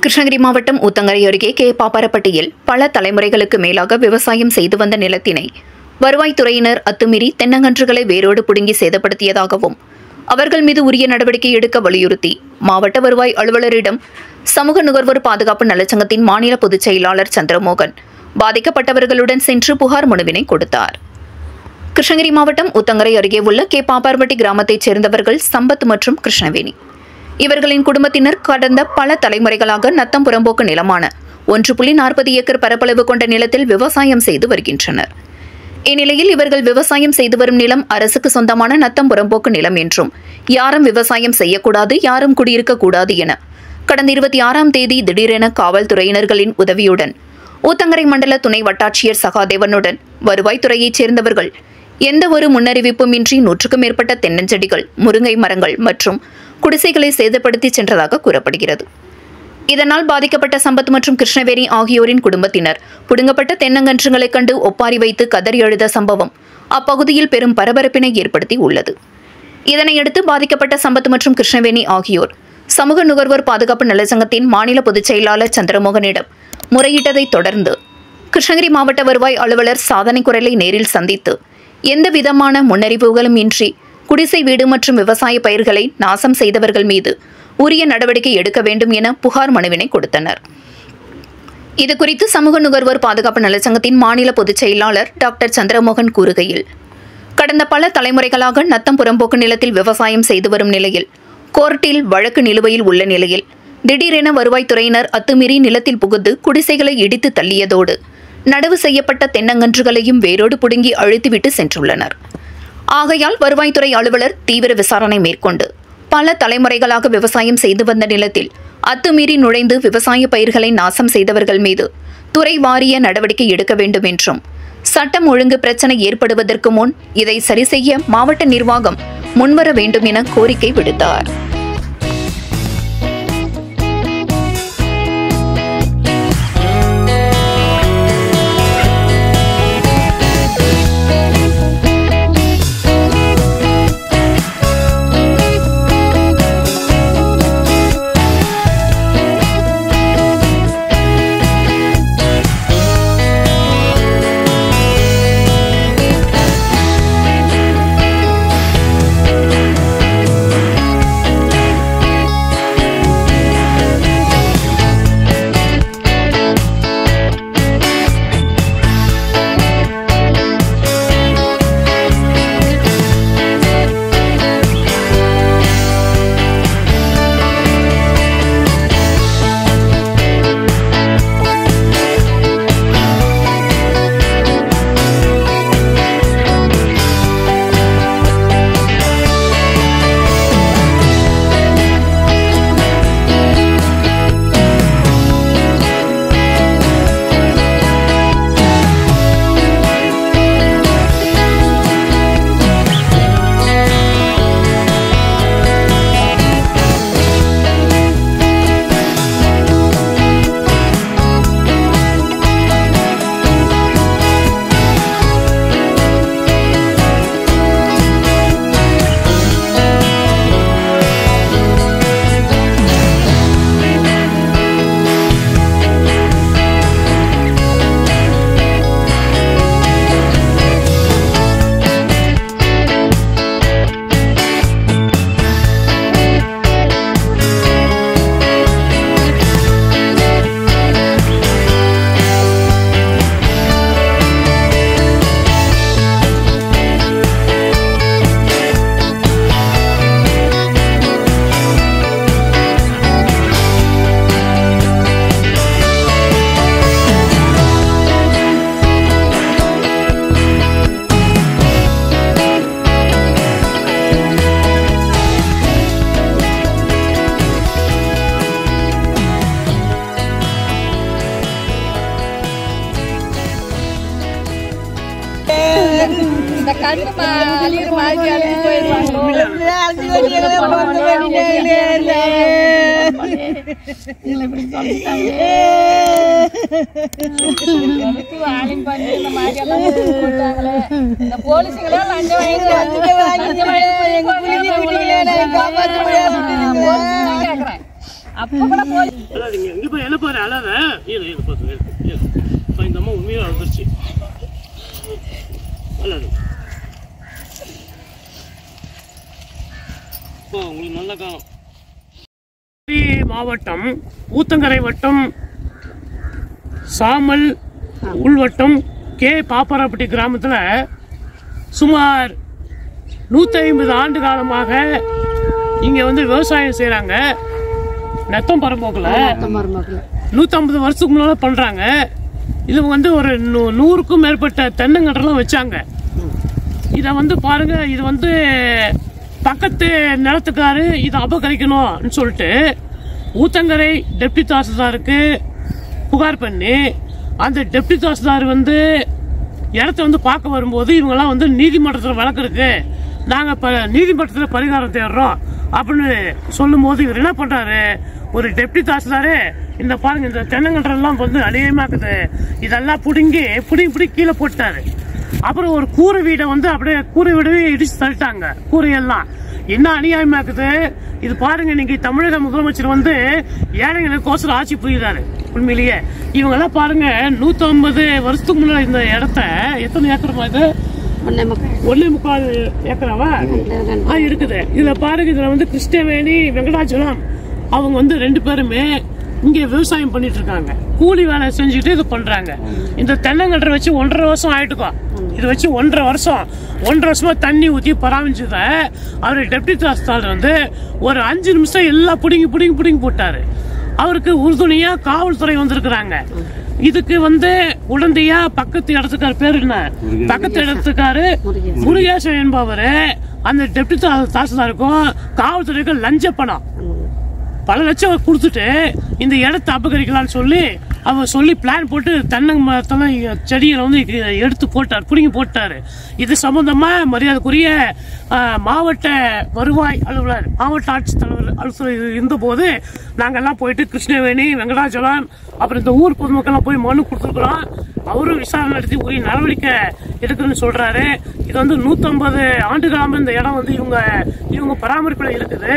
கிருஷ்ணகிரி மாவட்டம் ஊத்தங்கரை அருகே கே. பாப்பாரப்பட்டியில் பல தலைமுறைகளுக்கு மேலாக விவசாயம் செய்து வந்த நிலத்தினை வருவாய்த்துறையினர் அத்துமீறி தென்னங்கன்றுகளை வேரோடு புடுங்கி சேதப்படுத்தியதாகவும் அவர்கள் மீது உரிய நடவடிக்கை எடுக்க வலியுறுத்தி மாவட்ட வருவாய் அலுவலரிடம் சமூக நுகர்வோர் பாதுகாப்பு நலச்சங்கத்தின் மாநில பொதுச் செயலாளர் சந்திரமோகன் பாதிக்கப்பட்டவர்களுடன் சென்று புகார் மனுவினை கொடுத்தார். கிருஷ்ணகிரி மாவட்டம் ஊத்தங்கரை அருகே உள்ள கே. பாப்பாரப்பட்டி கிராமத்தைச் சேர்ந்தவர்கள் சம்பத் மற்றும் கிருஷ்ணவேணி. இவர்களின் குடும்பத்தினர் கடந்த பல தலைமுறைகளாக நத்தம் புறம்போக்கு நிலமான 1.40 ஏக்கர் பரப்பளவு கொண்ட நிலத்தில் விவசாயம் செய்து வருகின்றனர். இந்நிலையில் இவர்கள் விவசாயம் செய்து வரும் நிலம் அரசுக்கு சொந்தமான நத்தம் புறம்போக்கு நிலம் என்றும் யாரும் விவசாயம் செய்யக்கூடாது, யாரும் குடியிருக்கக்கூடாது என கடந்த 26ஆம் தேதி திடீரென காவல்துறையினர்களின் உதவியுடன் ஊத்தங்கரை மண்டல துணை வட்டாட்சியர் சகாதேவனுடன் வருவாய்த்துறையைச் சேர்ந்தவர்கள் எந்த ஒரு முன்னறிவிப்பும் இன்றி 100க்கும் மேற்பட்ட தென்னஞ்செடிகள், முருங்கை மரங்கள் மற்றும் குடிசைகளை சேதப்படுத்தி சென்றதாக கூறப்படுகிறது. இதனால் பாதிக்கப்பட்ட சம்பத் மற்றும் கிருஷ்ணவேணி ஆகியோரின் குடும்பத்தினர் புடுங்கப்பட்ட தென்னங்கன்றுகளைக் கண்டு ஒப்பாரி வைத்து கதறி அழுத சம்பவம் அப்பகுதியில் பெரும் பரபரப்பினை ஏற்படுத்தி உள்ளது. இதனையடுத்து பாதிக்கப்பட்ட சம்பத் மற்றும் கிருஷ்ணவேணி ஆகியோர் சமூக நுகர்வோர் பாதுகாப்பு நலச்சங்கத்தின் மாநில பொதுச் செயலாளர் சந்திரமோகனிடம் முறையிட்டதைத் தொடர்ந்து கிருஷ்ணகிரி மாவட்ட வருவாய் அலுவலர் சாதனை குரலை நேரில் சந்தித்து எந்த விதமான முன்னறிவுகளும் இன்றி குடிசை வீடு மற்றும் விவசாய பயிர்களை நாசம் செய்தவர்கள் மீது உரிய நடவடிக்கை எடுக்க வேண்டும் என புகார் மனுவினை கொடுத்தனர். இதுகுறித்து சமூக நுகர்வோர் பாதுகாப்பு நலச்சங்கத்தின் மாநில பொதுச் செயலாளர் டாக்டர் சந்திரமோகன் கூறுகையில், கடந்த பல தலைமுறைகளாக நத்தம் புறம்போக்கு நிலத்தில் விவசாயம் செய்து வரும் நிலையில் கோர்ட்டில் வழக்கு நிலுவையில் உள்ள நிலையில் திடீரென வருவாய்த்துறையினர் அத்துமீறி நிலத்தில் புகுந்து குடிசைகளை இடித்து தள்ளியதோடு நடவு செய்யப்பட்ட தென்னங்கன்றுகளையும் வேரோடு புடுங்கி அழித்துவிட்டு சென்றுள்ளனர். ஆகையால் வருவாய்த்துறை அலுவலர் தீவிர விசாரணை மேற்கொண்டு பல தலைமுறைகளாக விவசாயம் செய்து வந்த நிலத்தில் அத்துமீறி நுழைந்து விவசாய பயிர்களை நாசம் செய்தவர்கள் மீது துறை வாரிய நடவடிக்கை எடுக்க வேண்டும் என்றும் சட்டம் ஒழுங்கு பிரச்சினை ஏற்படுவதற்கு முன் இதை சரி செய்ய மாவட்ட நிர்வாகம் முன்வர வேண்டும் என கோரிக்கை விடுத்தார். இந்த கண்ணு அழிவு மாதிரி அழிவு போயிடுவாங்க. ஆலிம் பண்ணி இந்த மாதிரி எல்லாம் கொடுத்தாங்களே, இந்த போலீஸுங்களே லஞ்சம் வாங்கி கேட்கறேன். அப்போ கூட போய் அழாதீங்க. இங்க போய் என்ன பாரு அழாத. இரு பாத்து. இந்த அம்மா உண்மையா வந்துருச்சு. அழாது. உங்களுக்கு நல்ல காலம். மாவட்டம் ஊத்தங்கரை வட்டம் சாமல் உள்வட்டம் கே பாப்பாரப்பட்டி கிராமத்தில் சுமார் 150 ஆண்டு காலமாக இங்கே வந்து விவசாயம் செய்கிறாங்க. நெத்தம் பரம்போக்கில் 150 வருஷத்துக்கு முன்னால் பண்ணுறாங்க. இது வந்து ஒரு 100க்கும் மேற்பட்ட தென்னங்கன்றெல்லாம் வச்சாங்க. இதை வந்து பாருங்க, இது வந்து பக்கத்து நிலத்துக்காரு இதை அபகரிக்கணும்னு சொல்லிட்டு ஊத்தங்கரை டெப்டி தாசில்தாருக்கு புகார் பண்ணி அந்த டெப்டி தாசில்தார் வந்து இடத்த வந்து பார்க்க வரும்போது இவங்கெல்லாம் வந்து நீதிமன்றத்தில் வழக்கு இருக்கு, நாங்கள் நீதிமன்றத்தில் பரிகாரம் தேடுறோம் அப்படின்னு சொல்லும் போது இவர் என்ன பண்றாரு, ஒரு டெப்டி தாசில்தாரு இந்த பாருங்க இந்த தென்னங்கன்றெல்லாம் வந்து அநியாயமாக்குது, இதெல்லாம் பிடுங்கி கீழே போட்டாரு. அப்புறம் ஒரு கூரை வீடை வந்து அப்படியே கூரை வீடவே இடிச்சு தள்ளிட்டாங்க. கூரையெல்லாம் என்ன அநியாயமாக்குது இது பாருங்க. இன்னைக்கு தமிழக முதலமைச்சர் வந்து ஏழைகளுக்கோசரம் ஆட்சி புரியுறாரு. உண்மையிலேயே இவங்க எல்லாம் பாருங்க 150 வருஷத்துக்கு முன்னாடி இந்த இடத்த எத்தனை ஏக்கரமா இது 1.25 ஏக்கராவா இருக்குது. இதுல பாருங்க, இதுல வந்து கிருஷ்ணவேணி வெங்கடாச்சலம் அவங்க வந்து 2 பேருமே இங்க விவசாயம் பண்ணிட்டு இருக்காங்க. கூலி வேலை செஞ்சுட்டு இது பண்றாங்க. இந்த தென்னங்கன்றை வச்சு 1.5 வருஷம் ஆயிட்டுக்கோ. இது வச்சு 1.5 வருஷமா தண்ணி ஊத்தி பராமரிச்சத அவரு டெப்டி தாசில்தார் வந்து ஒரு 5 நிமிஷம் எல்லாம் புடிங்கி போட்டாரு. அவருக்கு உறுதுணையா காவல்துறை வந்திருக்கிறாங்க. இதுக்கு வந்து உடந்தையா பக்கத்து இடத்துக்காரு பேர் என்ன, பக்கத்து இடத்துக்காரு முருகேசன் என்பவரு அந்த டெப்டி தாசில்தாருக்கும் காவல்துறைக்கும் லஞ்ச பணம் பல லட்சம் கொடுத்துட்டு இந்த இடத்தை அபகரிக்கலாம்னு சொல்லி பிளான் போட்டு தென்னை மரத்தெல்லாம் செடிகளை வந்து எடுத்து போட்டார், பிடுங்கி போட்டாரு. இது சம்பந்தமா மரியாதைக்குரிய மாவட்ட வருவாய் அலுவலர், மாவட்ட ஆட்சித்தலைவர் அலுவலர் இருந்தபோது நாங்கெல்லாம் போயிட்டு கிருஷ்ணவேணி வெங்கடாச்சலம் அப்புறம் இந்த ஊர் பொதுமக்கள்லாம் போய் மனு கொடுத்துருக்குறோம். அவரும் விசாரணை நடத்தி உரிய நடவடிக்கை எடுக்குன்னு சொல்றாரு. இது வந்து 150 ஆண்டு காலம் இந்த இடம் வந்து இவங்க பராமரிப்புல இருக்குது.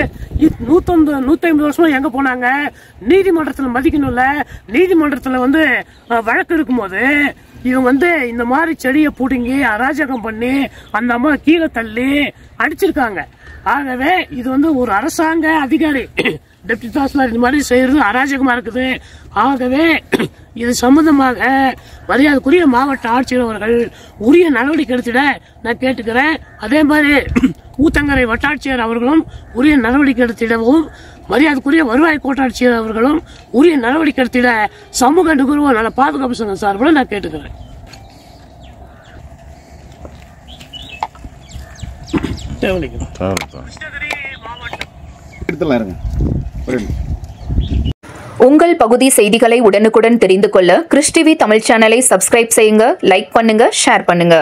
150 வருஷமா எங்க போனாங்க, நீதிமன்றத்துல மதிக்கணும்ல. நீதிமன்றத்துல வந்து வழக்கு இருக்கும்போது இவங்க வந்து இந்த மாதிரி செடியை புடுங்கி அராஜகம் பண்ணி அந்த அம்மா கீழே தள்ளி அடிச்சிருக்காங்க. ஆகவே இது வந்து ஒரு அரசாங்க அதிகாரி டெப்டி தாசில்தார் இந்த மாதிரி செய்யறது அராஜகமா இருக்குது. ஆகவே இது சம்பந்தமாக மரியாதைக்குரிய மாவட்ட ஆட்சியர் அவர்கள் உரிய நடவடிக்கை எடுத்திட நான் கேட்டுக்கிறேன். அதே மாதிரி ஊத்தங்கரை வட்டாட்சியர் அவர்களும் உரிய நடவடிக்கை எடுத்திடவும், மரியாதைக்குரிய வருவாய் கோட்டாட்சியர் அவர்களும் உரிய நடவடிக்கை எடுத்திட சமூக நுகர்வோர் நல பாதுகாப்பு சங்கம் சார்பில் நான் கேட்டுக்கிறேன். உங்கள் பகுதி செய்திகளை உடனுக்குடன் தெரிந்து கொள்ள கிறிஸ் டிவி தமிழ் சேனலை சப்ஸ்கிரைப் செய்யுங்க, லைக் பண்ணுங்க, ஷேர் பண்ணுங்க.